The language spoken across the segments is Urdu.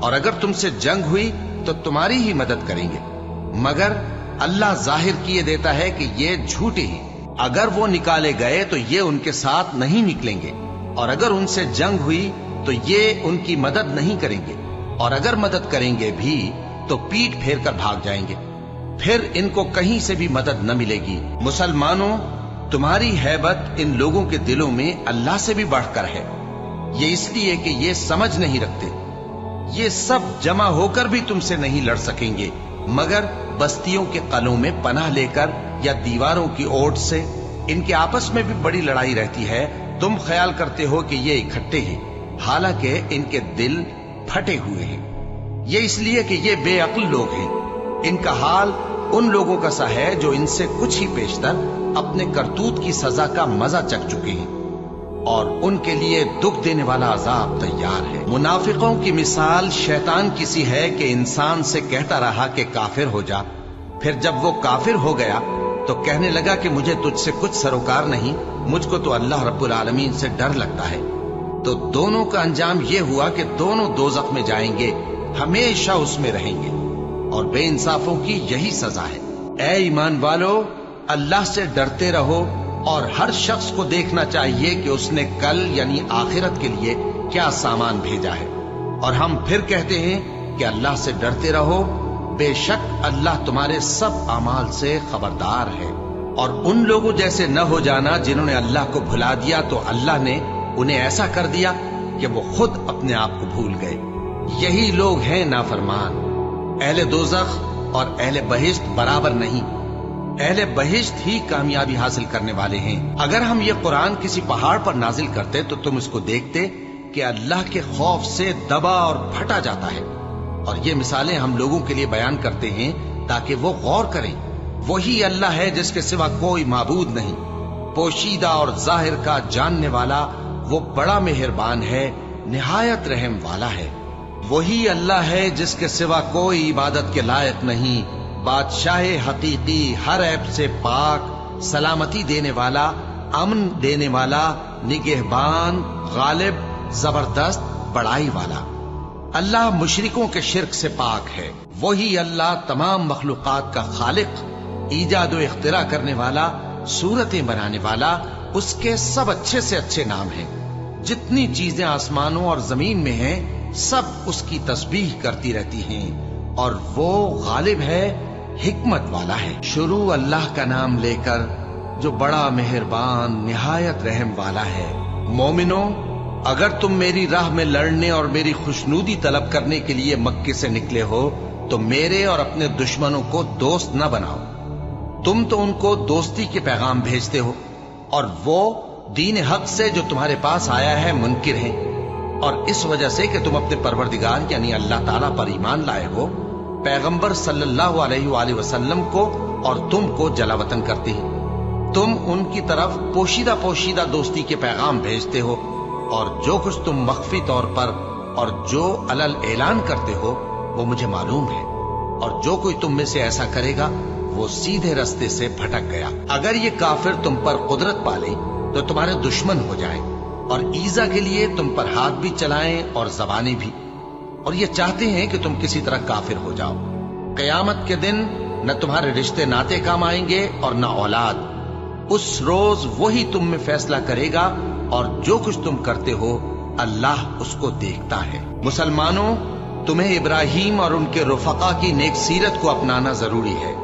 اور اگر تم سے جنگ ہوئی تو تمہاری ہی مدد کریں گے، مگر اللہ ظاہر کیے دیتا ہے کہ یہ جھوٹے ہی۔ اگر وہ نکالے گئے تو یہ ان کے ساتھ نہیں نکلیں گے، اور اگر ان سے جنگ ہوئی تو یہ ان کی مدد نہیں کریں گے، اور اگر مدد کریں گے بھی تو پیٹ پھیر کر بھاگ جائیں گے، پھر ان کو کہیں سے بھی مدد نہ ملے گی۔ مسلمانوں، تمہاری ہیبت ان لوگوں کے دلوں میں اللہ سے بھی بڑھ کر ہے، یہ اس لیے کہ یہ سمجھ نہیں رکھتے۔ یہ سب جمع ہو کر بھی تم سے نہیں لڑ سکیں گے، مگر بستیوں کے قلعوں میں پناہ لے کر یا دیواروں کی اوٹ سے۔ ان کے آپس میں بھی بڑی لڑائی رہتی ہے، تم خیال کرتے ہو کہ یہ اکٹھے ہیں، حالانکہ ان کے دل پھٹے ہوئے ہیں۔ یہ اس لیے کہ یہ بے عقل لوگ ہیں۔ ان کا حال ان لوگوں کا سا ہے جو ان سے کچھ ہی پیشتر اپنے کرتوت کی سزا کا مزہ چکھ چکے ہیں، اور ان کے لیے دکھ دینے والا عذاب تیار ہے۔ منافقوں کی مثال شیطان کی سی ہے کہ انسان سے کہتا رہا کہ کافر ہو جا، پھر جب وہ کافر ہو گیا تو کہنے لگا کہ مجھے تجھ سے کچھ سروکار نہیں، مجھ کو تو اللہ رب العالمین سے ڈر لگتا ہے۔ تو دونوں کا انجام یہ ہوا کہ دونوں دوزخ میں جائیں گے، ہمیشہ اس میں رہیں گے، اور بے انصافوں کی یہی سزا ہے۔ اے ایمان والو، اللہ سے ڈرتے رہو، اور ہر شخص کو دیکھنا چاہیے کہ اس نے کل یعنی آخرت کے لیے کیا سامان بھیجا ہے۔ اور ہم پھر کہتے ہیں کہ اللہ سے ڈرتے رہو، بے شک اللہ تمہارے سب اعمال سے خبردار ہے۔ اور ان لوگوں جیسے نہ ہو جانا جنہوں نے اللہ کو بھلا دیا تو اللہ نے انہیں ایسا کر دیا کہ وہ خود اپنے آپ کو بھول گئے۔ یہی لوگ ہیں نافرمان۔ اہل دوزخ اور اہل بہشت برابر نہیں، اہل بہشت ہی کامیابی حاصل کرنے والے ہیں۔ اگر ہم یہ قرآن کسی پہاڑ پر نازل کرتے تو تم اس کو دیکھتے کہ اللہ کے خوف سے دبا اور پھٹا جاتا ہے، اور یہ مثالیں ہم لوگوں کے لیے بیان کرتے ہیں تاکہ وہ غور کریں۔ وہی اللہ ہے جس کے سوا کوئی معبود نہیں، پوشیدہ اور ظاہر کا جاننے والا، وہ بڑا مہربان ہے، نہایت رحم والا ہے۔ وہی اللہ ہے جس کے سوا کوئی عبادت کے لائق نہیں، بادشاہ حقیقی، ہر عیب سے پاک، سلامتی دینے والا، امن دینے والا، نگہبان، غالب، زبردست، بڑائی والا۔ اللہ مشرکوں کے شرک سے پاک ہے۔ وہی اللہ تمام مخلوقات کا خالق، ایجاد و اختراع کرنے والا، صورتیں بنانے والا، اس کے سب اچھے سے اچھے نام ہیں۔ جتنی چیزیں آسمانوں اور زمین میں ہیں سب اس کی تسبیح کرتی رہتی ہیں، اور وہ غالب ہے، حکمت والا ہے۔ شروع اللہ کا نام لے کر جو بڑا مہربان نہایت رحم والا ہے۔ مومنوں، اگر تم میری راہ میں لڑنے اور میری خوشنودی طلب کرنے کے لیے مکے سے نکلے ہو تو میرے اور اپنے دشمنوں کو دوست نہ بناؤ۔ تم تو ان کو دوستی کے پیغام بھیجتے ہو، اور وہ دین حق سے جو تمہارے پاس آیا ہے منکر ہیں، اور اس وجہ سے کہ تم اپنے پروردگار یعنی اللہ تعالیٰ پر ایمان لائے ہو، پیغمبر صلی اللہ علیہ وآلہ وسلم کو اور تم کو جلا وطن کرتے ہیں۔ تم ان کی طرف پوشیدہ دوستی کے پیغام بھیجتے ہو، اور جو کچھ تم مخفی طور پر اور جو علل اعلان کرتے ہو وہ مجھے معلوم ہے، اور جو کوئی تم میں سے ایسا کرے گا وہ سیدھے رستے سے بھٹک گیا۔ اگر یہ کافر تم پر قدرت پالیں تو تمہارے دشمن ہو جائیں، اور ایذا کے لیے تم پر ہاتھ بھی چلائیں اور زبانیں بھی، اور یہ چاہتے ہیں کہ تم کسی طرح کافر ہو جاؤ۔ قیامت کے دن نہ تمہارے رشتے ناتے کام آئیں گے اور نہ اولاد۔ اس روز وہی تم میں فیصلہ کرے گا، اور جو کچھ تم کرتے ہو اللہ اس کو دیکھتا ہے۔ مسلمانوں، تمہیں ابراہیم اور ان کے رفقا کی نیک سیرت کو اپنانا ضروری ہے۔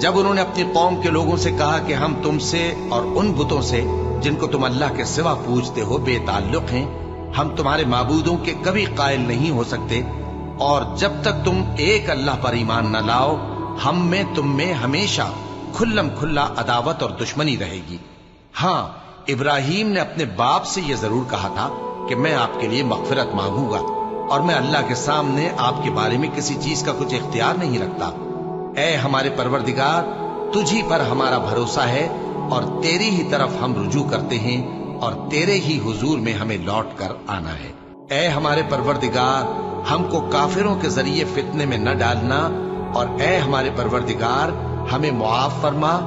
جب انہوں نے اپنی قوم کے لوگوں سے کہا کہ ہم تم سے اور ان بتوں سے جن کو تم اللہ کے سوا پوجتے ہو بے تعلق ہیں، ہم تمہارے معبودوں کے کبھی قائل نہیں ہو سکتے، اور جب تک تم ایک اللہ پر ایمان نہ لاؤ ہم میں تم میں ہمیشہ کھلم کھلا عداوت اور دشمنی رہے گی۔ ہاں، ابراہیم نے اپنے باپ سے یہ ضرور کہا تھا کہ میں آپ کے لیے مغفرت مانگوں گا، اور میں اللہ کے سامنے آپ کے بارے میں کسی چیز کا کچھ اختیار نہیں رکھتا۔ اے ہمارے پروردگار، تجھی پر ہمارا بھروسہ ہے، اور تیری ہی طرف ہم رجوع کرتے ہیں، اور تیرے ہی حضور میں ہمیں لوٹ کر آنا ہے۔ اے ہمارے پروردگار، ہم کو کافروں کے ذریعے فتنے میں نہ ڈالنا، اور اے ہمارے پروردگار ہمیں معاف فرما،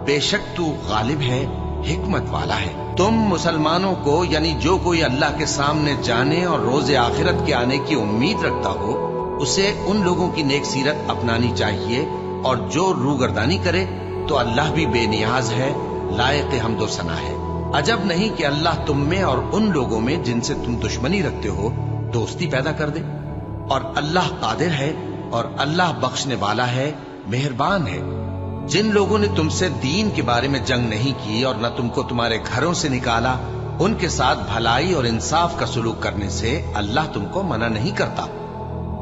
بے شک تو غالب ہے، حکمت والا ہے۔ تم مسلمانوں کو یعنی جو کوئی اللہ کے سامنے جانے اور روز آخرت کے آنے کی امید رکھتا ہو اسے ان لوگوں کی نیک سیرت اپنانی چاہیے، اور جو روگردانی کرے تو اللہ بھی بے نیاز ہے، لائق حمد و ثنا ہے۔ عجب نہیں کہ اللہ تم میں اور ان لوگوں میں جن سے تم دشمنی رکھتے ہو دوستی پیدا کر دے۔ اور اللہ قادر ہے، اور اللہ بخشنے والا ہے، مہربان ہے۔ جن لوگوں نے تم سے دین کے بارے میں جنگ نہیں کی اور نہ تم کو تمہارے گھروں سے نکالا، ان کے ساتھ بھلائی اور انصاف کا سلوک کرنے سے اللہ تم کو منع نہیں کرتا۔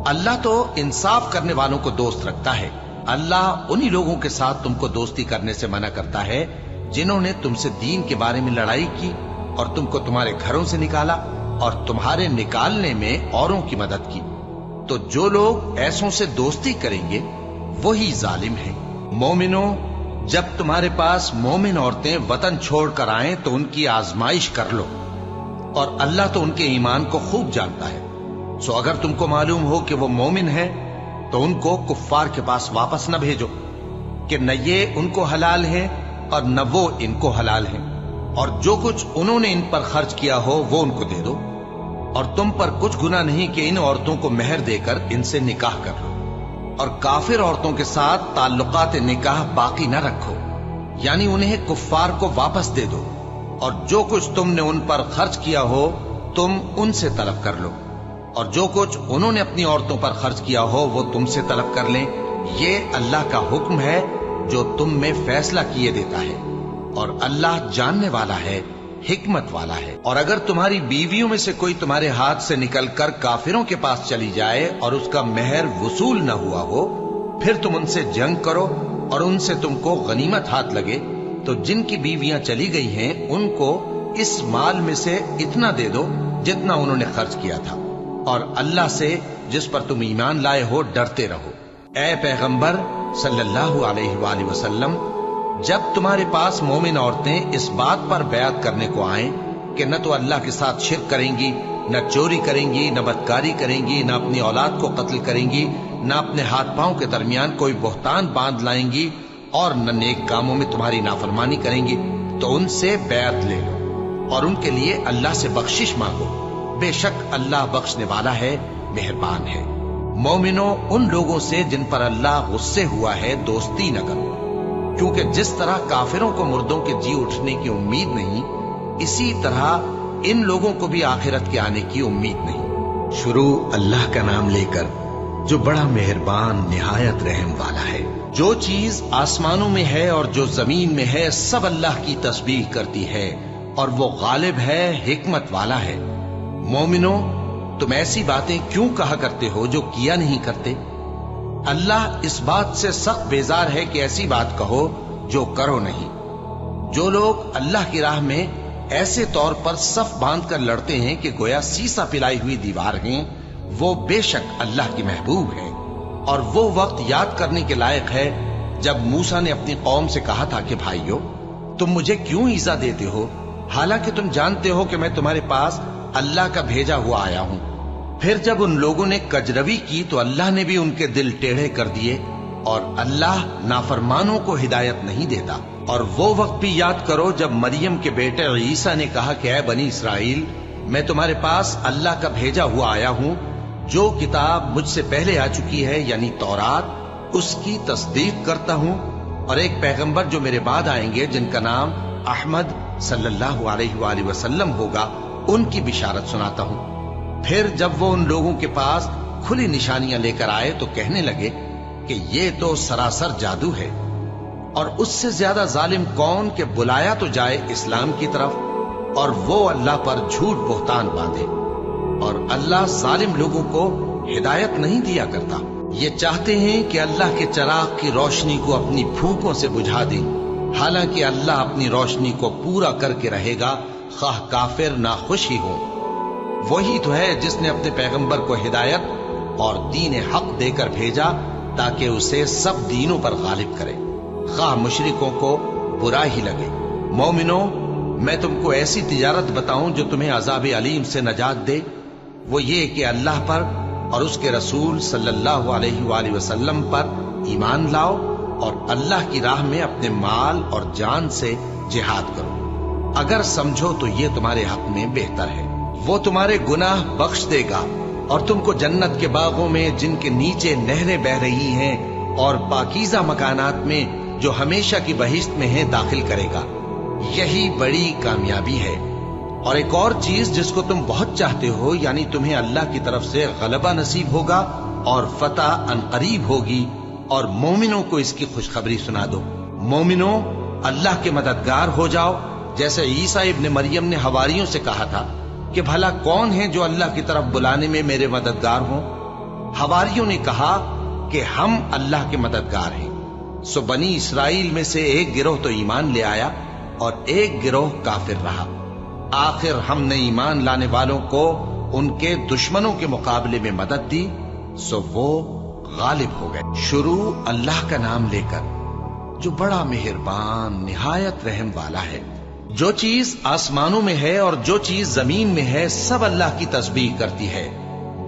اللہ تو انصاف کرنے والوں کو دوست رکھتا ہے۔ اللہ انہی لوگوں کے ساتھ تم کو دوستی کرنے سے منع کرتا ہے جنہوں نے تم سے دین کے بارے میں لڑائی کی اور تم کو تمہارے گھروں سے نکالا اور تمہارے نکالنے میں اوروں کی مدد کی۔ تو جو لوگ ایسوں سے دوستی کریں گے وہی ظالم ہیں۔ مومنوں، جب تمہارے پاس مومن عورتیں وطن چھوڑ کر آئیں تو ان کی آزمائش کر لو، اور اللہ تو ان کے ایمان کو خوب جانتا ہے۔ سو اگر تم کو معلوم ہو کہ وہ مومن ہے تو ان کو کفار کے پاس واپس نہ بھیجو، کہ نہ یہ ان کو حلال ہے اور نہ وہ ان کو حلال ہیں، اور جو کچھ انہوں نے ان پر خرچ کیا ہو وہ ان کو دے دو، اور تم پر کچھ گناہ نہیں کہ ان عورتوں کو مہر دے کر ان سے نکاح کر لو، اور کافر عورتوں کے ساتھ تعلقات نکاح باقی نہ رکھو، یعنی انہیں کفار کو واپس دے دو، اور جو کچھ تم نے ان پر خرچ کیا ہو تم ان سے طلب کر لو، اور جو کچھ انہوں نے اپنی عورتوں پر خرچ کیا ہو وہ تم سے طلب کر لیں۔ یہ اللہ کا حکم ہے جو تم میں فیصلہ کیے دیتا ہے، اور اللہ جاننے والا ہے، حکمت والا ہے۔ اور اگر تمہاری بیویوں میں سے کوئی تمہارے ہاتھ سے نکل کر کافروں کے پاس چلی جائے اور اس کا مہر وصول نہ ہوا ہو، پھر تم ان سے جنگ کرو اور ان سے تم کو غنیمت ہاتھ لگے، تو جن کی بیویاں چلی گئی ہیں ان کو اس مال میں سے اتنا دے دو جتنا انہوں نے خرچ کیا تھا، اور اللہ سے جس پر تم ایمان لائے ہو ڈرتے رہو۔ اے پیغمبر صلی اللہ علیہ وآلہ وسلم، جب تمہارے پاس مومن عورتیں اس بات پر بیعت کرنے کو آئیں کہ نہ تو اللہ کے ساتھ شرک کریں گی، نہ چوری کریں گی، نہ بدکاری کریں گی، نہ اپنی اولاد کو قتل کریں گی، نہ اپنے ہاتھ پاؤں کے درمیان کوئی بہتان باندھ لائیں گی، اور نہ نیک کاموں میں تمہاری نافرمانی کریں گی، تو ان سے بیعت لے لو اور ان کے لیے اللہ سے بخشش مانگو، بے شک اللہ بخشنے والا ہے، مہربان ہے۔ مومنوں، ان لوگوں سے جن پر اللہ غصے ہوا ہے دوستی نہ کرو، کیونکہ جس طرح کافروں کو مردوں کے جی اٹھنے کی امید نہیں، اسی طرح ان لوگوں کو بھی آخرت کے آنے کی امید نہیں۔ شروع اللہ کا نام لے کر جو بڑا مہربان نہایت رحم والا ہے۔ جو چیز آسمانوں میں ہے اور جو زمین میں ہے سب اللہ کی تسبیح کرتی ہے، اور وہ غالب ہے، حکمت والا ہے۔ مومنوں، تم ایسی باتیں کیوں کہا کرتے ہو جو کیا نہیں کرتے؟ اللہ اس بات سے سخت بیزار ہے کہ ایسی بات کہو جو کرو نہیں۔ جو لوگ اللہ کی راہ میں ایسے طور پر صف باندھ کر لڑتے ہیں کہ گویا سیسا پلائی ہوئی دیوار ہیں، وہ بے شک اللہ کی محبوب ہے۔ اور وہ وقت یاد کرنے کے لائق ہے جب موسیٰ نے اپنی قوم سے کہا تھا کہ بھائیو، تم مجھے کیوں ایذا دیتے ہو، حالانکہ تم جانتے ہو کہ میں تمہارے پاس اللہ کا بھیجا ہوا آیا ہوں۔ پھر جب ان لوگوں نے کجروی کی تو اللہ نے بھی ان کے دل ٹیڑھے کر دیے، اور اللہ نافرمانوں کو ہدایت نہیں دیتا۔ اور وہ وقت بھی یاد کرو جب مریم کے بیٹے عیسیٰ نے کہا کہ اے بنی اسرائیل، میں تمہارے پاس اللہ کا بھیجا ہوا آیا ہوں، جو کتاب مجھ سے پہلے آ چکی ہے یعنی تورات، اس کی تصدیق کرتا ہوں، اور ایک پیغمبر جو میرے بعد آئیں گے جن کا نام احمد صلی اللہ علیہ وآلہ وسلم ہوگا، ان کی بشارت سناتا ہوں۔ پھر جب وہ ان لوگوں کے پاس کھلی نشانیاں لے کر آئے تو کہنے لگے کہ یہ تو سراسر جادو ہے، اور اس سے زیادہ ظالم کون کہ بلایا تو جائے اسلام کی طرف اور وہ اللہ پر جھوٹ بہتان باندھے، اور اللہ ظالم لوگوں کو ہدایت نہیں دیا کرتا۔ یہ چاہتے ہیں کہ اللہ کے چراغ کی روشنی کو اپنی پھونکوں سے بجھا دیں، حالانکہ اللہ اپنی روشنی کو پورا کر کے رہے گا، خواہ کافر ناخوش ہی ہوں۔ وہی تو ہے جس نے اپنے پیغمبر کو ہدایت اور دین حق دے کر بھیجا تاکہ اسے سب دینوں پر غالب کرے، خواہ مشرکوں کو برا ہی لگے۔ مومنوں، میں تم کو ایسی تجارت بتاؤں جو تمہیں عذاب علیم سے نجات دے؟ وہ یہ کہ اللہ پر اور اس کے رسول صلی اللہ علیہ وآلہ وسلم پر ایمان لاؤ، اور اللہ کی راہ میں اپنے مال اور جان سے جہاد کرو۔ اگر سمجھو تو یہ تمہارے حق میں بہتر ہے۔ وہ تمہارے گناہ بخش دے گا اور تم کو جنت کے باغوں میں جن کے نیچے نہریں بہ رہی ہیں اور پاکیزہ مکانات میں جو ہمیشہ کی بہشت میں ہیں داخل کرے گا۔ یہی بڑی کامیابی ہے۔ اور ایک اور چیز جس کو تم بہت چاہتے ہو، یعنی تمہیں اللہ کی طرف سے غلبہ نصیب ہوگا اور فتح عنقریب ہوگی، اور مومنوں کو اس کی خوشخبری سنا دو۔ مومنوں، اللہ کے مددگار ہو جاؤ، جیسے عیسیٰ ابن مریم نے حواریوں سے کہا تھا کہ بھلا کون ہے جو اللہ کی طرف بلانے میں میرے مددگار ہوں؟ حواریوں نے کہا کہ ہم اللہ کے مددگار ہیں۔ سو بنی اسرائیل میں سے ایک گروہ تو ایمان لے آیا اور ایک گروہ کافر رہا۔ آخر ہم نے ایمان لانے والوں کو ان کے دشمنوں کے مقابلے میں مدد دی، سو وہ غالب ہو گئے۔ شروع اللہ کا نام لے کر جو بڑا مہربان نہایت رحم والا ہے۔ جو چیز آسمانوں میں ہے اور جو چیز زمین میں ہے سب اللہ کی تسبیح کرتی ہے۔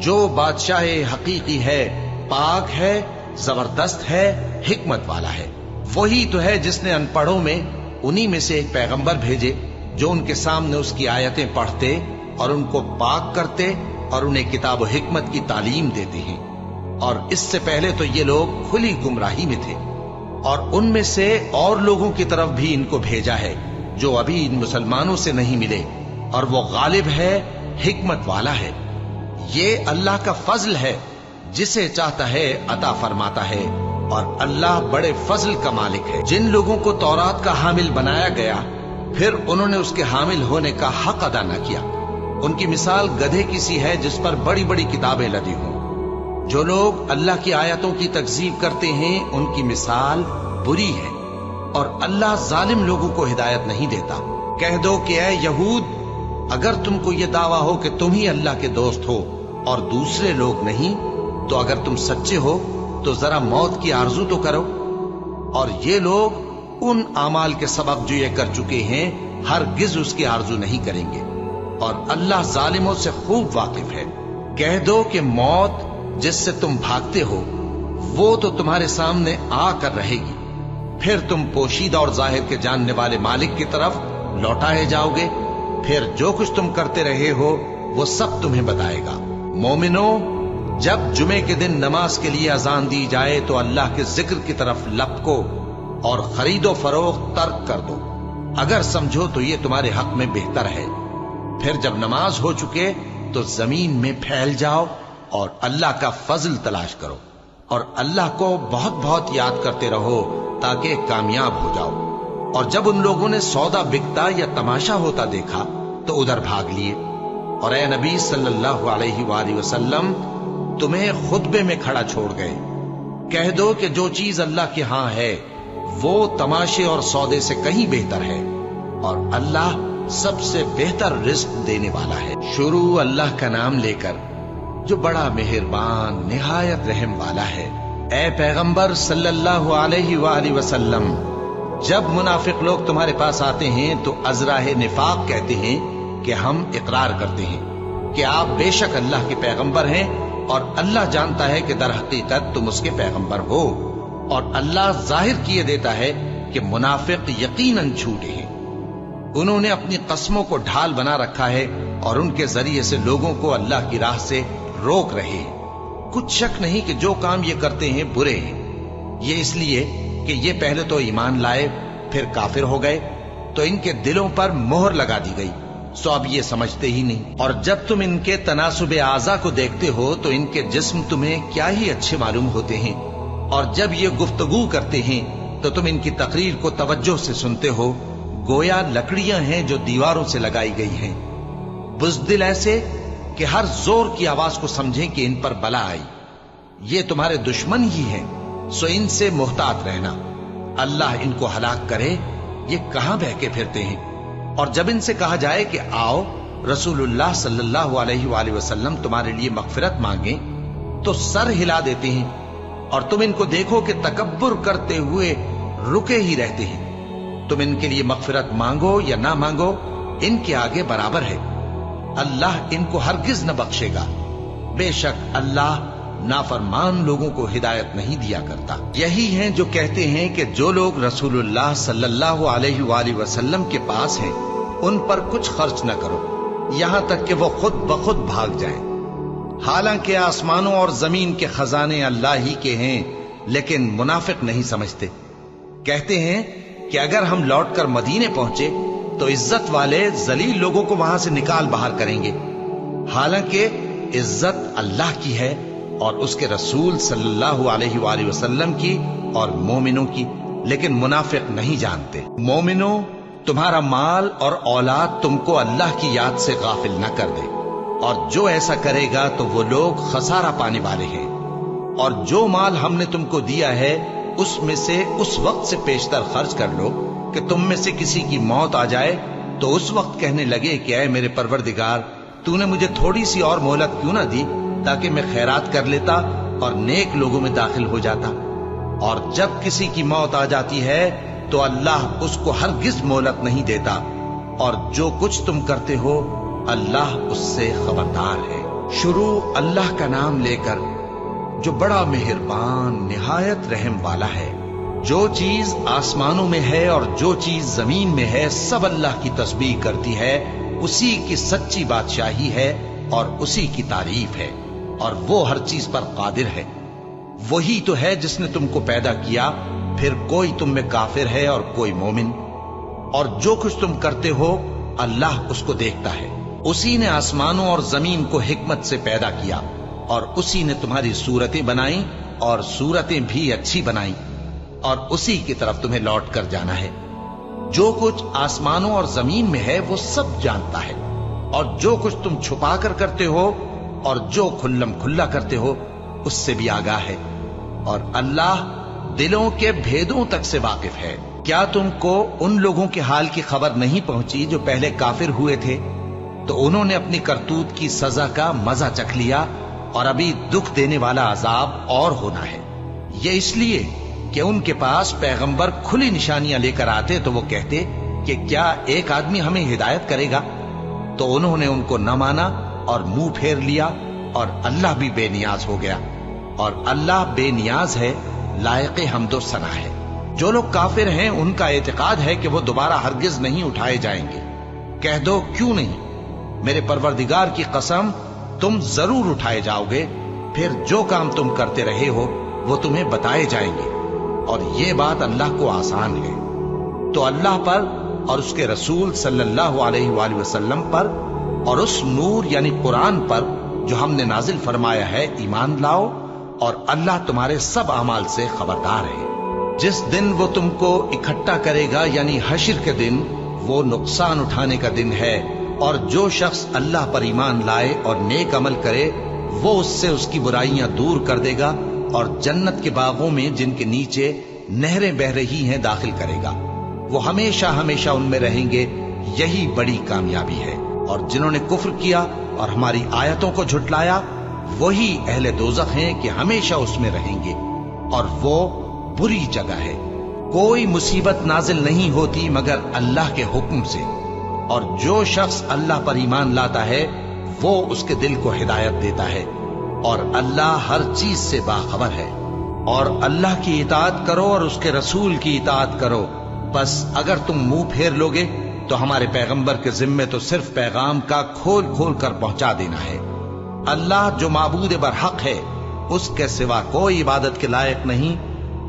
جو بادشاہ حقیقی ہے، پاک ہے، زبردست ہے، حکمت والا ہے۔ وہی تو ہے جس نے ان پڑھوں میں انہی میں سے ایک پیغمبر بھیجے جو ان کے سامنے اس کی آیتیں پڑھتے اور ان کو پاک کرتے اور انہیں کتاب و حکمت کی تعلیم دیتے ہیں۔ اور اس سے پہلے تو یہ لوگ کھلی گمراہی میں تھے، اور ان میں سے اور لوگوں کی طرف بھی ان کو بھیجا ہے جو ابھی ان مسلمانوں سے نہیں ملے، اور وہ غالب ہے، حکمت والا ہے۔ یہ اللہ کا فضل ہے، جسے چاہتا ہے عطا فرماتا ہے، اور اللہ بڑے فضل کا مالک ہے۔ جن لوگوں کو تورات کا حامل بنایا گیا پھر انہوں نے اس کے حامل ہونے کا حق ادا نہ کیا، ان کی مثال گدھے کی سی ہے جس پر بڑی بڑی کتابیں لدی ہوں۔ جو لوگ اللہ کی آیتوں کی تکذیب کرتے ہیں ان کی مثال بری ہے، اور اللہ ظالم لوگوں کو ہدایت نہیں دیتا۔ کہہ دو کہ اے یہود، اگر تم کو یہ دعویٰ ہو کہ تم ہی اللہ کے دوست ہو اور دوسرے لوگ نہیں، تو اگر تم سچے ہو تو ذرا موت کی آرزو تو کرو۔ اور یہ لوگ ان اعمال کے سبب جو یہ کر چکے ہیں ہرگز اس کی آرزو نہیں کریں گے، اور اللہ ظالموں سے خوب واقف ہے۔ کہہ دو کہ موت جس سے تم بھاگتے ہو وہ تو تمہارے سامنے آ کر رہے گی، پھر تم پوشیدہ اور ظاہر کے جاننے والے مالک کی طرف لوٹائے جاؤ گے، پھر جو کچھ تم کرتے رہے ہو وہ سب تمہیں بتائے گا۔ مومنوں، جب جمعے کے دن نماز کے لیے اذان دی جائے تو اللہ کے ذکر کی طرف لپکو اور خرید و فروخت ترک کر دو، اگر سمجھو تو یہ تمہارے حق میں بہتر ہے۔ پھر جب نماز ہو چکے تو زمین میں پھیل جاؤ اور اللہ کا فضل تلاش کرو، اور اللہ کو بہت بہت یاد کرتے رہو تاکہ کامیاب ہو جاؤ۔ اور جب ان لوگوں نے سودا بکتا یا تماشا ہوتا دیکھا تو ادھر بھاگ لیے۔ اور اے نبی صلی اللہ علیہ وآلہ وسلم، تمہیں خطبے میں کھڑا چھوڑ گئے۔ کہہ دو کہ جو چیز اللہ کے ہاں ہے وہ تماشے اور سودے سے کہیں بہتر ہے، اور اللہ سب سے بہتر رزق دینے والا ہے۔ شروع اللہ کا نام لے کر جو بڑا مہربان نہایت رحم والا ہے۔ اے پیغمبر صلی اللہ علیہ وآلہ وسلم، جب منافق لوگ تمہارے پاس آتے ہیں تو ازراہ نفاق کہتے ہیں کہ ہم اقرار کرتے ہیں کہ آپ بے شک اللہ کے پیغمبر ہیں، اور اللہ جانتا ہے کہ در حقیقت تم اس کے پیغمبر ہو، اور اللہ ظاہر کیے دیتا ہے کہ منافق یقیناً جھوٹے ہیں۔ انہوں نے اپنی قسموں کو ڈھال بنا رکھا ہے اور ان کے ذریعے سے لوگوں کو اللہ کی راہ سے روک رہے ہیں۔ کچھ شک نہیں کہ جو کام یہ کرتے ہیں برے ہیں، یہ اس لیے کہ یہ پہلے تو ایمان لائے پھر کافر ہو گئے، تو ان کے دلوں پر مہر لگا دی گئی، سو اب یہ سمجھتے ہی نہیں۔ اور جب تم ان کے تناسب اعضاء کو دیکھتے ہو تو ان کے جسم تمہیں کیا ہی اچھے معلوم ہوتے ہیں، اور جب یہ گفتگو کرتے ہیں تو تم ان کی تقریر کو توجہ سے سنتے ہو، گویا لکڑیاں ہیں جو دیواروں سے لگائی گئی ہیں، بزدل ایسے کہ ہر زور کی آواز کو سمجھیں کہ ان پر بلا آئی۔ یہ تمہارے دشمن ہی ہیں، سو ان سے محتاط رہنا، اللہ ان کو ہلاک کرے، یہ کہاں بہکے پھرتے ہیں۔ اور جب ان سے کہا جائے کہ آؤ رسول اللہ صلی اللہ علیہ وآلہ وسلم تمہارے لیے مغفرت مانگیں، تو سر ہلا دیتے ہیں، اور تم ان کو دیکھو کہ تکبر کرتے ہوئے رکے ہی رہتے ہیں۔ تم ان کے لیے مغفرت مانگو یا نہ مانگو، ان کے آگے برابر ہے، اللہ ان کو ہرگز نہ بخشے گا، بے شک اللہ نافرمان لوگوں کو ہدایت نہیں دیا کرتا۔ یہی ہیں جو کہتے ہیں کہ جو لوگ رسول اللہ صلی اللہ علیہ وآلہ وسلم کے پاس ہیں ان پر کچھ خرچ نہ کرو یہاں تک کہ وہ خود بخود بھاگ جائیں۔ حالانکہ آسمانوں اور زمین کے خزانے اللہ ہی کے ہیں، لیکن منافق نہیں سمجھتے۔ کہتے ہیں کہ اگر ہم لوٹ کر مدینے پہنچے تو عزت والے ذلیل لوگوں کو وہاں سے نکال باہر کریں گے، حالانکہ عزت اللہ کی ہے اور اس کے رسول صلی اللہ علیہ وآلہ وسلم کی اور مومنوں کی، لیکن منافق نہیں جانتے۔ مومنوں، تمہارا مال اور اولاد تم کو اللہ کی یاد سے غافل نہ کر دے، اور جو ایسا کرے گا تو وہ لوگ خسارہ پانے والے ہیں۔ اور جو مال ہم نے تم کو دیا ہے اس میں سے اس وقت سے پیشتر خرچ کر لو کہ تم میں سے کسی کی موت آ جائے تو اس وقت کہنے لگے کہ اے میرے پروردگار، تو نے مجھے تھوڑی سی اور مہلت کیوں نہ دی تاکہ میں خیرات کر لیتا اور نیک لوگوں میں داخل ہو جاتا۔ اور جب کسی کی موت آ جاتی ہے تو اللہ اس کو ہرگز مہلت نہیں دیتا، اور جو کچھ تم کرتے ہو اللہ اس سے خبردار ہے۔ شروع اللہ کا نام لے کر جو بڑا مہربان نہایت رحم والا ہے۔ جو چیز آسمانوں میں ہے اور جو چیز زمین میں ہے سب اللہ کی تسبیح کرتی ہے، اسی کی سچی بادشاہی ہے اور اسی کی تعریف ہے، اور وہ ہر چیز پر قادر ہے۔ وہی تو ہے جس نے تم کو پیدا کیا، پھر کوئی تم میں کافر ہے اور کوئی مومن، اور جو کچھ تم کرتے ہو اللہ اس کو دیکھتا ہے۔ اسی نے آسمانوں اور زمین کو حکمت سے پیدا کیا، اور اسی نے تمہاری صورتیں بنائیں اور صورتیں بھی اچھی بنائیں، اور اسی کی طرف تمہیں لوٹ کر جانا ہے۔ جو کچھ آسمانوں اور زمین میں ہے وہ سب جانتا ہے، اور جو کچھ تم چھپا کر کرتے ہو اور جو کھلم کھلا کرتے ہو اس سے بھی آگاہ ہے، اور اللہ دلوں کے بھیدوں تک سے واقف ہے۔ کیا تم کو ان لوگوں کے حال کی خبر نہیں پہنچی جو پہلے کافر ہوئے تھے؟ تو انہوں نے اپنی کرتوت کی سزا کا مزہ چکھ لیا، اور ابھی دکھ دینے والا عذاب اور ہونا ہے۔ یہ اس لیے کہ ان کے پاس پیغمبر کھلی نشانیاں لے کر آتے تو وہ کہتے کہ کیا ایک آدمی ہمیں ہدایت کرے گا؟ تو انہوں نے ان کو نہ مانا اور منہ پھیر لیا، اور اللہ بھی بے نیاز ہو گیا، اور اللہ بے نیاز ہے، لائق حمد و ثنا ہے۔ جو لوگ کافر ہیں ان کا اعتقاد ہے کہ وہ دوبارہ ہرگز نہیں اٹھائے جائیں گے۔ کہہ دو کیوں نہیں؟ میرے پروردگار کی قسم تم ضرور اٹھائے جاؤ گے، پھر جو کام تم کرتے رہے ہو وہ تمہیں بتائے جائیں گے، اور یہ بات اللہ کو آسان ہے۔ تو اللہ پر اور اس کے رسول صلی اللہ علیہ وآلہ وسلم پر اور اس نور یعنی قرآن پر جو ہم نے نازل فرمایا ہے ایمان لاؤ، اور اللہ تمہارے سب اعمال سے خبردار ہے۔ جس دن وہ تم کو اکٹھا کرے گا یعنی حشر کے دن، وہ نقصان اٹھانے کا دن ہے، اور جو شخص اللہ پر ایمان لائے اور نیک عمل کرے وہ اس سے اس کی برائیاں دور کر دے گا، اور جنت کے باغوں میں جن کے نیچے نہریں بہ رہی ہیں داخل کرے گا۔ وہ ہمیشہ ہمیشہ ان میں رہیں گے، یہی بڑی کامیابی ہے۔ اور جنہوں نے کفر کیا اور ہماری آیتوں کو جھٹلایا وہی اہل دوزخ ہیں کہ ہمیشہ اس میں رہیں گے، اور وہ بری جگہ ہے۔ کوئی مصیبت نازل نہیں ہوتی مگر اللہ کے حکم سے، اور جو شخص اللہ پر ایمان لاتا ہے وہ اس کے دل کو ہدایت دیتا ہے، اور اللہ ہر چیز سے باخبر ہے۔ اور اللہ کی اطاعت کرو اور اس کے رسول کی اطاعت کرو، بس اگر تم منہ پھیر لوگے تو ہمارے پیغمبر کے ذمے تو صرف پیغام کا کھول کھول کر پہنچا دینا ہے۔ اللہ جو معبود برحق ہے اس کے سوا کوئی عبادت کے لائق نہیں،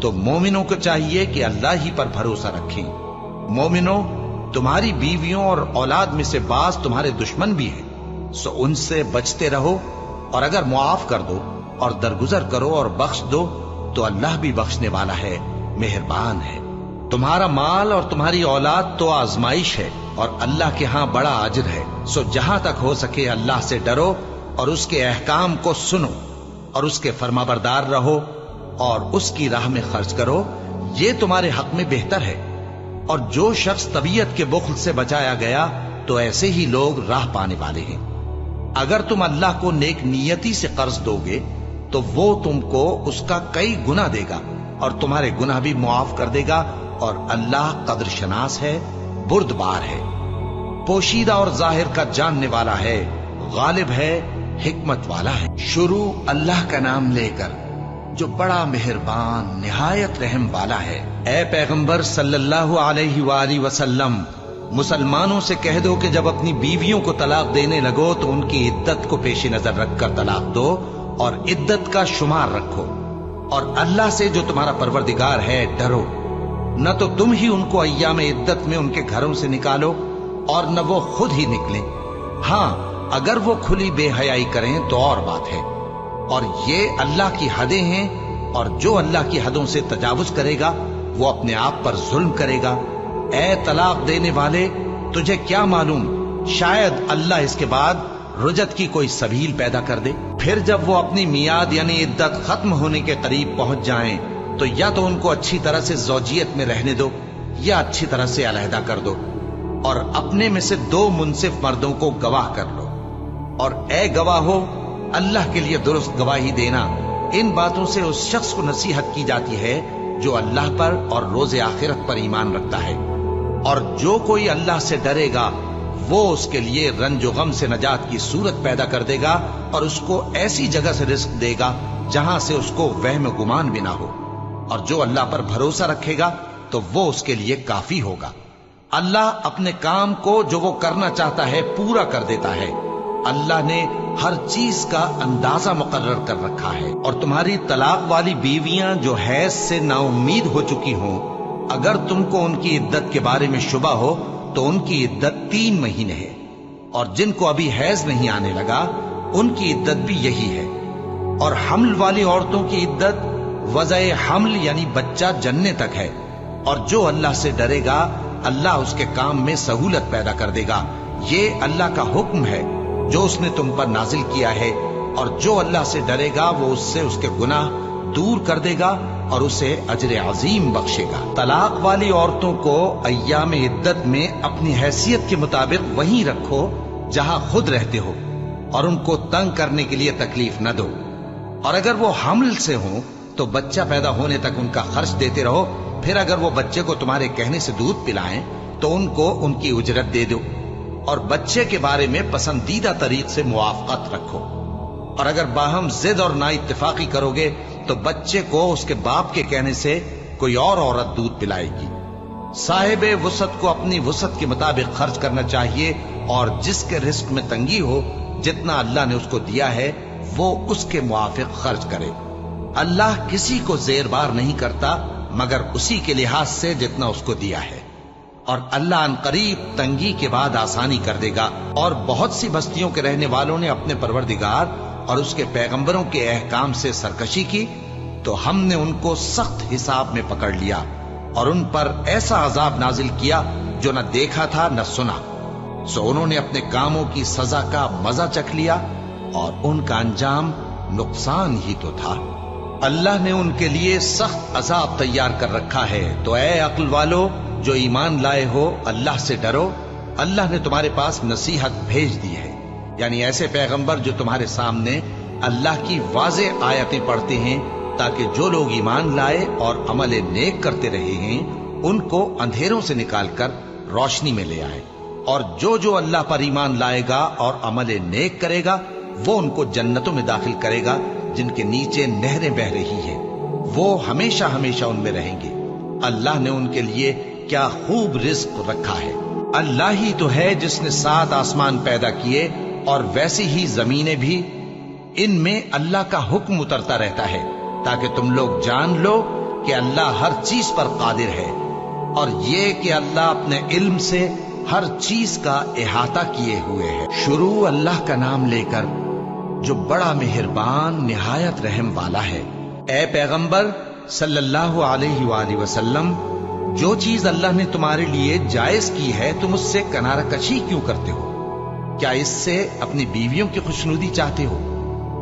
تو مومنوں کو چاہیے کہ اللہ ہی پر بھروسہ رکھیں۔ مومنوں، تمہاری بیویوں اور اولاد میں سے بعض تمہارے دشمن بھی ہیں، سو ان سے بچتے رہو، اور اگر معاف کر دو اور درگزر کرو اور بخش دو تو اللہ بھی بخشنے والا ہے، مہربان ہے۔ تمہارا مال اور تمہاری اولاد تو آزمائش ہے، اور اللہ کے ہاں بڑا اجر ہے، سو جہاں تک ہو سکے اللہ سے ڈرو اور اس کے احکام کو سنو، اور اس کے فرمانبردار رہو، اور اس کی راہ میں خرچ کرو، یہ تمہارے حق میں بہتر ہے۔ اور جو شخص طبیعت کے بخل سے بچایا گیا تو ایسے ہی لوگ راہ پانے والے ہیں۔ اگر تم اللہ کو نیک نیتی سے قرض دو گے تو وہ تم کو اس کا کئی گنا دے گا، اور تمہارے گناہ بھی معاف کر دے گا، اور اللہ قدر شناس ہے، بردبار ہے، پوشیدہ اور ظاہر کا جاننے والا ہے، غالب ہے، حکمت والا ہے۔ شروع اللہ کا نام لے کر جو بڑا مہربان نہایت رحم والا ہے۔ اے پیغمبر صلی اللہ علیہ وآلہ وسلم، مسلمانوں سے کہہ دو کہ جب اپنی بیویوں کو طلاق دینے لگو تو ان کی عدت کو پیش نظر رکھ کر طلاق دو اور عدت کا شمار رکھو، اور اللہ سے جو تمہارا پروردگار ہے ڈرو، نہ تو تم ہی ان کو ایام عدت میں ان کے گھروں سے نکالو اور نہ وہ خود ہی نکلیں، ہاں اگر وہ کھلی بے حیائی کریں تو اور بات ہے، اور یہ اللہ کی حدیں ہیں، اور جو اللہ کی حدوں سے تجاوز کرے گا وہ اپنے آپ پر ظلم کرے گا۔ اے طلاق دینے والے، تجھے کیا معلوم شاید اللہ اس کے بعد رجعت کی کوئی سبیل پیدا کر دے۔ پھر جب وہ اپنی میعاد یعنی عدت ختم ہونے کے قریب پہنچ جائیں تو یا تو ان کو اچھی طرح سے زوجیت میں رہنے دو یا اچھی طرح سے علیحدہ کر دو، اور اپنے میں سے 2 منصف مردوں کو گواہ کر لو، اور اے گواہو اللہ کے لیے درست گواہی دینا۔ ان باتوں سے اس شخص کو نصیحت کی جاتی ہے جو اللہ پر اور روز آخرت پر ایمان رکھتا ہے، اور جو کوئی اللہ سے ڈرے گا وہ اس کے لیے رنج و غم سے نجات کی صورت پیدا کر دے گا اور اس کو ایسی جگہ سے رزق دے گا جہاں سے اس کو وہم و گمان بھی نہ ہو، اور جو اللہ پر بھروسہ رکھے گا تو وہ اس کے لیے کافی ہوگا۔ اللہ اپنے کام کو جو وہ کرنا چاہتا ہے پورا کر دیتا ہے۔ اللہ نے ہر چیز کا اندازہ مقرر کر رکھا ہے۔ اور تمہاری طلاق والی بیویاں جو حیض سے نا امید ہو چکی ہوں، اگر تم کو ان کی عدت کے بارے میں شبہ ہو تو ان کی عدت 3 مہینے ہے، اور جن کو ابھی حیض نہیں آنے لگا ان کی عدت بھی یہی ہے۔ اور حمل والی عورتوں کی عدت وضع حمل یعنی بچہ جننے تک ہے، اور جو اللہ سے ڈرے گا اللہ اس کے کام میں سہولت پیدا کر دے گا۔ یہ اللہ کا حکم ہے جو اس نے تم پر نازل کیا ہے، اور جو اللہ سے ڈرے گا وہ اس سے اس کے گناہ دور کر دے گا اور اسے اجر عظیم بخشے گا۔ طلاق والی عورتوں کو ایام عدت میں اپنی حیثیت کے مطابق وہیں رکھو جہاں خود رہتے ہو، اور ان کو تنگ کرنے کے لیے تکلیف نہ دو، اور اگر وہ حمل سے ہوں تو بچہ پیدا ہونے تک ان کا خرچ دیتے رہو، پھر اگر وہ بچے کو تمہارے کہنے سے دودھ پلائیں تو ان کو ان کی اجرت دے دو، اور بچے کے بارے میں پسندیدہ طریق سے موافقت رکھو، اور اگر باہم ضد اور نا اتفاقی کرو گے تو بچے کو اس کے باپ کے کہنے سے کوئی اور عورت دودھ پلائے گی۔ صاحب وسعت کو اپنی وسعت کے مطابق خرچ کرنا چاہیے، اور جس کے رزق میں تنگی ہو جتنا اللہ نے اس کو دیا ہے وہ اس کے موافق خرچ کرے۔ اللہ کسی کو زیر بار نہیں کرتا مگر اسی کے لحاظ سے جتنا اس کو دیا ہے، اور اللہ ان قریب تنگی کے بعد آسانی کر دے گا۔ اور بہت سی بستیوں کے رہنے والوں نے اپنے پروردگار اور اس کے پیغمبروں کے احکام سے سرکشی کی تو ہم نے ان کو سخت حساب میں پکڑ لیا اور ان پر ایسا عذاب نازل کیا جو نہ دیکھا تھا نہ سنا، سو انہوں نے اپنے کاموں کی سزا کا مزہ چکھ لیا اور ان کا انجام نقصان ہی تو تھا۔ اللہ نے ان کے لیے سخت عذاب تیار کر رکھا ہے، تو اے عقل والو جو ایمان لائے ہو اللہ سے ڈرو۔ اللہ نے تمہارے پاس نصیحت بھیج دی ہے، یعنی ایسے پیغمبر جو تمہارے سامنے اللہ کی واضح آیتیں پڑھتے ہیں تاکہ جو لوگ ایمان لائے اور عمل نیک کرتے رہے ہیں ان کو اندھیروں سے نکال کر روشنی میں لے آئے، اور جو اللہ پر ایمان لائے گا اور عمل نیک کرے گا وہ ان کو جنتوں میں داخل کرے گا جن کے نیچے نہریں بہ رہی ہیں، وہ ہمیشہ ہمیشہ ان میں رہیں گے۔ اللہ نے ان کے لیے کیا خوب رزق رکھا ہے۔ اللہ ہی تو ہے جس نے 7 آسمان پیدا کیے اور ویسی ہی زمینیں بھی، ان میں اللہ کا حکم اترتا رہتا ہے تاکہ تم لوگ جان لو کہ اللہ ہر چیز پر قادر ہے، اور یہ کہ اللہ اپنے علم سے ہر چیز کا احاطہ کیے ہوئے ہے۔ شروع اللہ کا نام لے کر جو بڑا مہربان نہایت رحم والا ہے۔ اے پیغمبر صلی اللہ علیہ وآلہ وسلم، جو چیز اللہ نے تمہارے لیے جائز کی ہے تم اس سے کنارہ کشی کیوں کرتے ہو؟ کیا اس سے اپنی بیویوں کی خوشنودی چاہتے ہو؟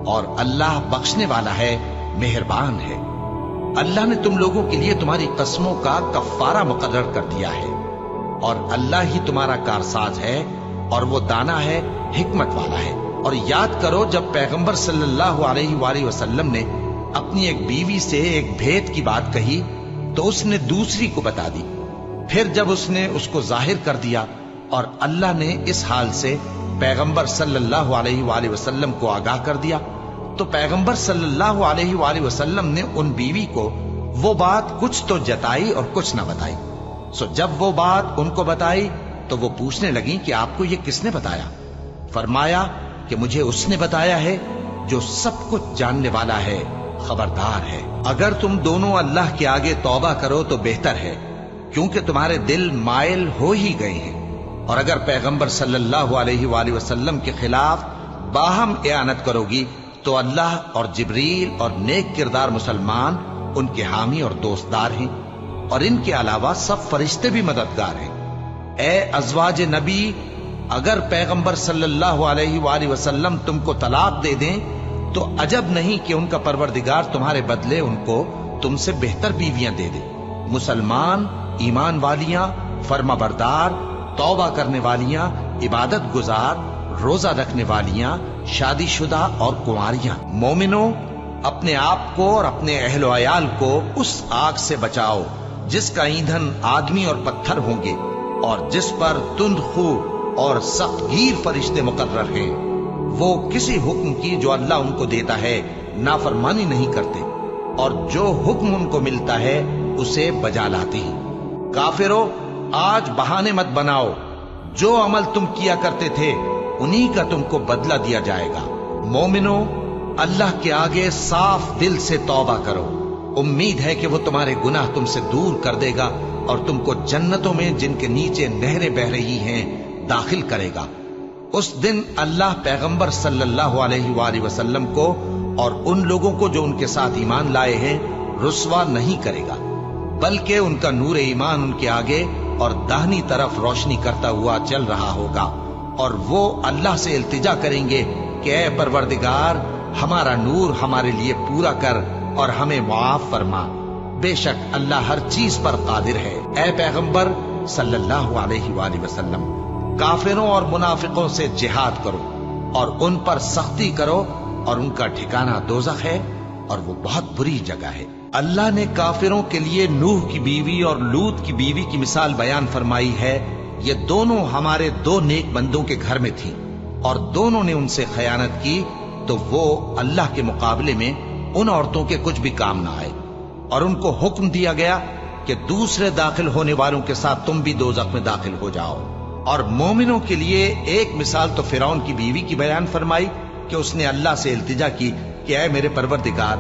اور اللہ بخشنے والا ہے، مہربان ہے۔ اللہ نے تم لوگوں کے لیے تمہاری قسموں کا کفارہ مقرر کر دیا ہے، اور اللہ ہی تمہارا کارساز ہے اور وہ دانا ہے، حکمت والا ہے۔ اور یاد کرو جب پیغمبر صلی اللہ علیہ وآلہ وسلم نے اپنی ایک بیوی سے ایک بھید کی بات کہی تو اس نے دوسری کو بتا دی، پھر جب اس نے اس کو ظاہر کر دیا اور اللہ نے اس حال سے پیغمبر صلی اللہ علیہ وآلہ وسلم کو آگاہ کر دیا تو پیغمبر صلی اللہ علیہ وآلہ وسلم نے ان بیوی کو وہ بات کچھ تو جتائی اور کچھ نہ بتائی۔ سو جب وہ بات ان کو بتائی تو تو وہ پوچھنے لگیں کہ آپ کو یہ کس نے بتایا؟ فرمایا کہ مجھے اس نے بتایا ہے جو سب کچھ جاننے والا ہے، خبردار ہے۔ اگر تم دونوں اللہ کے آگے توبہ کرو تو بہتر ہے، کیونکہ تمہارے دل مائل ہو ہی گئے ہیں، اور اگر پیغمبر صلی اللہ علیہ وآلہ وسلم کے خلاف باہم اعانت کرو گی تو اللہ اور جبریل اور نیک کردار مسلمان ان کے حامی اور دوستدار ہیں، اور ان کے علاوہ سب فرشتے بھی مددگار ہیں۔ اے ازواج نبی، اگر پیغمبر صلی اللہ علیہ وآلہ وسلم تم کو طلاق دے دیں تو عجب نہیں کہ ان کا پروردگار تمہارے بدلے ان کو تم سے بہتر بیویاں دے دے۔ مسلمان، ایمان والیاں، فرما بردار، توبہ کرنے والیاں، عبادت گزار، روزہ رکھنے والیاں، شادی شدہ اور کنواریاں۔ مومنوں، اپنے آپ کو اور اپنے اہل و عیال کو اس آگ سے بچاؤ جس کا ایندھن آدمی اور پتھر ہوں گے، اور جس پر تند خو اور سخت گیر فرشتے مقرر ہیں۔ وہ کسی حکم کی جو اللہ ان کو دیتا ہے نافرمانی نہیں کرتے، اور جو حکم ان کو ملتا ہے اسے بجا لاتے ہیں۔ کافروں، آج بہانے مت بناؤ، جو عمل تم کیا کرتے تھے انہی کا تم کو بدلہ دیا جائے گا۔ مومنوں، اللہ کے آگے صاف دل سے توبہ کرو، امید ہے کہ وہ تمہارے گناہ تم سے دور کر دے گا اور تم کو جنتوں میں جن کے نیچے نہریں بہ رہی ہیں داخل کرے گا۔ اس دن اللہ پیغمبر صلی اللہ علیہ وآلہ وسلم کو اور ان لوگوں کو جو ان کے ساتھ ایمان لائے ہیں رسوا نہیں کرے گا، بلکہ ان کا نور ایمان ان کے آگے اور داہنی طرف روشنی کرتا ہوا چل رہا ہوگا، اور وہ اللہ سے التجا کریں گے کہ اے پروردگار، ہمارا نور ہمارے لیے پورا کر اور ہمیں معاف فرما، بے شک اللہ ہر چیز پر قادر ہے۔ اے پیغمبر صلی اللہ علیہ وآلہ وسلم، کافروں اور منافقوں سے جہاد کرو اور ان پر سختی کرو، اور ان کا ٹھکانہ دوزخ ہے اور وہ بہت بری جگہ ہے۔ اللہ نے کافروں کے لیے نوح کی بیوی اور لوط کی بیوی کی مثال بیان فرمائی ہے۔ یہ دونوں ہمارے دو نیک بندوں کے گھر میں تھیں، اور دونوں نے ان سے خیانت کی، تو وہ اللہ کے مقابلے میں ان عورتوں کے کچھ بھی کام نہ آئے، اور ان کو حکم دیا گیا کہ دوسرے داخل ہونے والوں کے ساتھ تم بھی دوزخ میں داخل ہو جاؤ۔ اور مومنوں کے لیے ایک مثال تو فرعون کی بیوی کی بیان فرمائی کہ اس نے اللہ سے التجا کی کہ اے میرے پروردگار،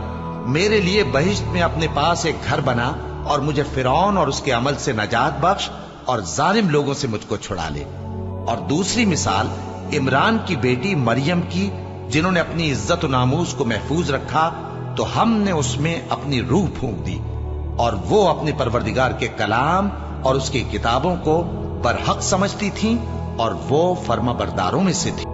میرے لیے بہشت میں اپنے پاس ایک گھر بنا اور مجھے فرعون اور اس کے عمل سے نجات بخش اور ظالم لوگوں سے مجھ کو چھڑا لے۔ اور دوسری مثال عمران کی بیٹی مریم کی، جنہوں نے اپنی عزت و ناموس کو محفوظ رکھا تو ہم نے اس میں اپنی روح پھونک دی، اور وہ اپنے پروردگار کے کلام اور اس کی کتابوں کو برحق سمجھتی تھیں، اور وہ فرما برداروں میں سے تھی۔